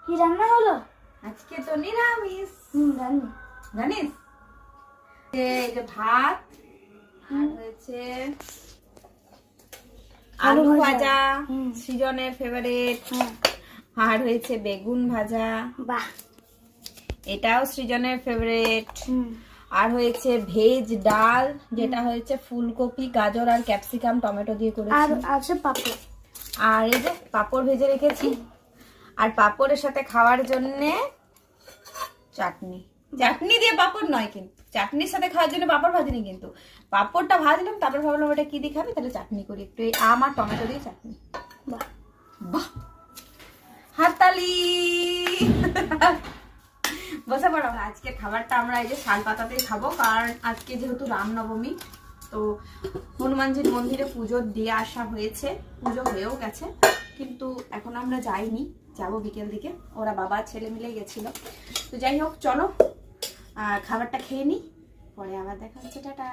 কি রান্না হলো? আজকে তো নিরামিষ। জানি। জানিস? এই যে ভাত আর হয়েছে আলু ভাজা, সৃজনের ফেভারিট। আর হয়েছে বেগুন ভাজা, বাহ, এটাও সৃজনের ফেভারিট। আর হয়েছে ভেজ ডাল, যেটা হয়েছে ফুলকপি, গাজর আর ক্যাপসিকাম টমেটো দিয়ে আর করেছি। আছে পাপড়। আর এই যে পাঁপড় ভেজে রেখেছি। আর পাঁপড়ের সাথে খাওয়ার জন্যে চাটনি। চাটনি দিয়ে পাঁপড় নয় কিন্তু, চাটনির সাথে খাওয়ার জন্য পাঁপড় ভাজিনি, কিন্তু পাঁপড়টা ভাজলাম, তারপর ভাবলাম ওটা কি দিয়ে খাবি, তাহলে চাটনি করি একটু, এই আম আর টমেটো দিয়ে চাটনি। বাহ বাহ, হাততালি। বসে পড়ো। আজকে খাবারটা আমরা এই যে শাল পাতাতেই খাবো, কারণ আজকে যেহেতু রামনবমী, তো হনুমানজির মন্দিরে পুজো দিয়ে আসা হয়েছে, পুজো হয়েও গেছে, কিন্তু এখন আমরা যাইনি, যাবো বিকেল দিকে। ওরা বাবা ছেলে মিলে গেছিল। তো যাই হোক, চলো খাবারটা খেয়ে নিই, পরে আবার দেখা হচ্ছে। টাটা।